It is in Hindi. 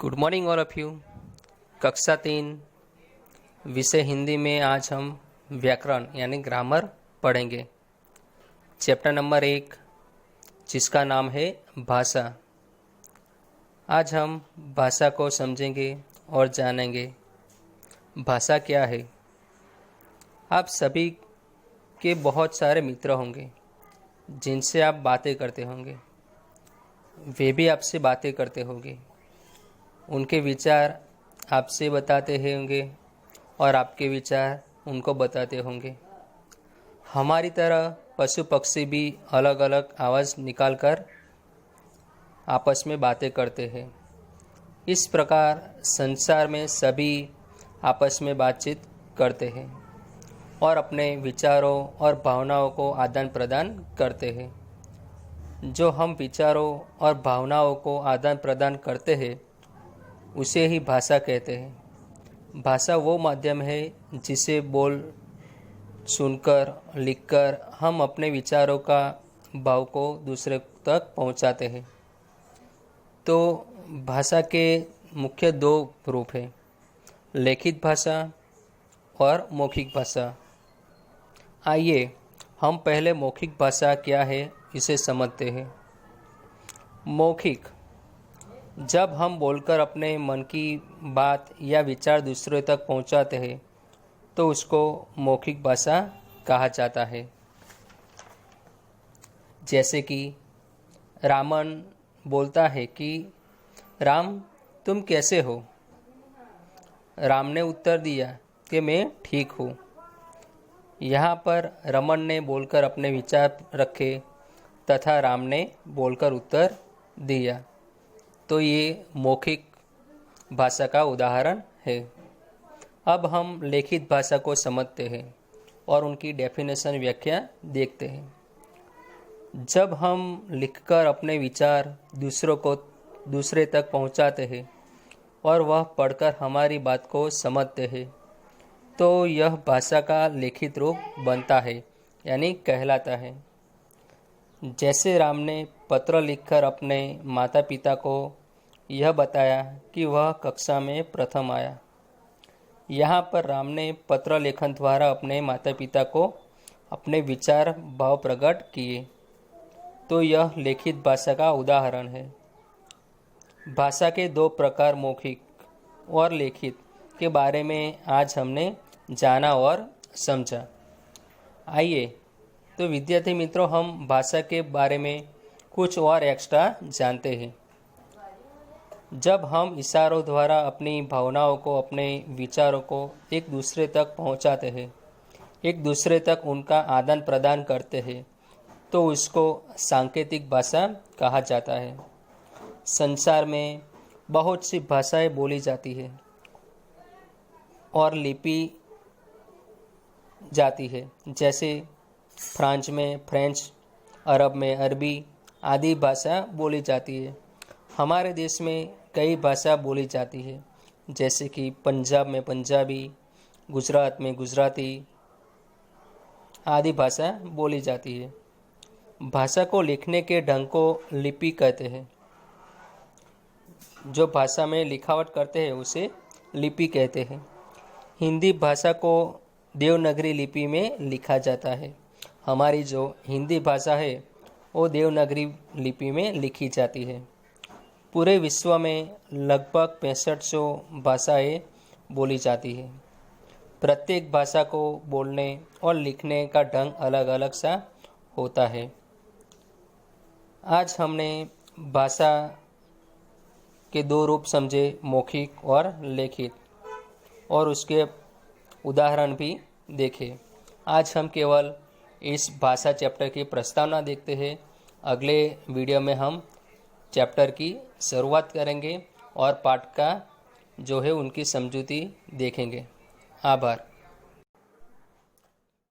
Good morning all of you. कक्षा 3 विषय हिंदी में आज हम व्याकरण यानी ग्रामर पढ़ेंगे। चैप्टर नंबर 1 जिसका नाम है भाषा। आज हम भाषा को समझेंगे और जानेंगे। भाषा क्या है? आप सभी के बहुत सारे मित्र होंगे जिनसे आप बातें करते होंगे, वे भी आपसे बातें करते होंगे। उनके विचार आपसे बताते होंगे और आपके विचार उनको बताते होंगे। हमारी तरह पशु पक्षी भी अलग अलग आवाज़ निकालकर आपस में बातें करते हैं। इस प्रकार संसार में सभी आपस में बातचीत करते हैं और अपने विचारों और भावनाओं को आदान प्रदान करते हैं। जो हम विचारों और भावनाओं को आदान प्रदान करते हैं उसे ही भाषा कहते हैं। भाषा वो माध्यम है जिसे बोल, सुनकर, लिखकर हम अपने विचारों का भाव को दूसरे तक पहुंचाते हैं। तो भाषा के मुख्य 2 रूप हैं, लिखित भाषा और मौखिक भाषा। आइए हम पहले मौखिक भाषा क्या है इसे समझते हैं। मौखिक, जब हम बोलकर अपने मन की बात या विचार दूसरों तक पहुंचाते हैं तो उसको मौखिक भाषा कहा जाता है। जैसे कि रामन बोलता है कि राम तुम कैसे हो? राम ने उत्तर दिया कि मैं ठीक हूँ। यहाँ पर रमन ने बोलकर अपने विचार रखे तथा राम ने बोलकर उत्तर दिया, तो ये मौखिक भाषा का उदाहरण है। अब हम लिखित भाषा को समझते हैं और उनकी डेफिनेशन व्याख्या देखते हैं। जब हम लिखकर अपने विचार दूसरे तक पहुंचाते हैं और वह पढ़कर हमारी बात को समझते हैं तो यह भाषा का लिखित रूप बनता है यानी कहलाता है। जैसे राम ने पत्र लिखकर अपने माता पिता को यह बताया कि वह कक्षा में प्रथम आया। यहाँ पर राम ने पत्र लेखन द्वारा अपने माता पिता को अपने विचार भाव प्रकट किए, तो यह लिखित भाषा का उदाहरण है। भाषा के 2 प्रकार मौखिक और लिखित के बारे में आज हमने जाना और समझा। आइए तो विद्यार्थी मित्रों, हम भाषा के बारे में कुछ और एक्स्ट्रा जानते हैं। जब हम इशारों द्वारा अपनी भावनाओं को, अपने विचारों को एक दूसरे तक पहुंचाते हैं, एक दूसरे तक उनका आदान प्रदान करते हैं, तो उसको सांकेतिक भाषा कहा जाता है। संसार में बहुत सी भाषाएं बोली जाती है और लिपि जाती है। जैसे फ्रांस में फ्रेंच, अरब में अरबी आदि भाषा बोली जाती है। हमारे देश में कई भाषा बोली जाती है, जैसे कि पंजाब में पंजाबी, गुजरात में गुजराती आदि भाषा बोली जाती है। भाषा को लिखने के ढंग को लिपि कहते हैं। जो भाषा में लिखावट करते हैं उसे लिपि कहते हैं। हिंदी भाषा को देवनागरी लिपि में लिखा जाता है। हमारी जो हिंदी भाषा है वो देवनागरी लिपि में लिखी जाती है। पूरे विश्व में लगभग 6500 भाषाएं बोली जाती है। प्रत्येक भाषा को बोलने और लिखने का ढंग अलग अलग सा होता है। आज हमने भाषा के 2 रूप समझे, मौखिक और लिखित, और उसके उदाहरण भी देखे। आज हम केवल इस भाषा चैप्टर की प्रस्तावना देखते हैं। अगले वीडियो में हम चैप्टर की शुरुआत करेंगे और पाठ का जो है उनकी समझूती देखेंगे। आभार।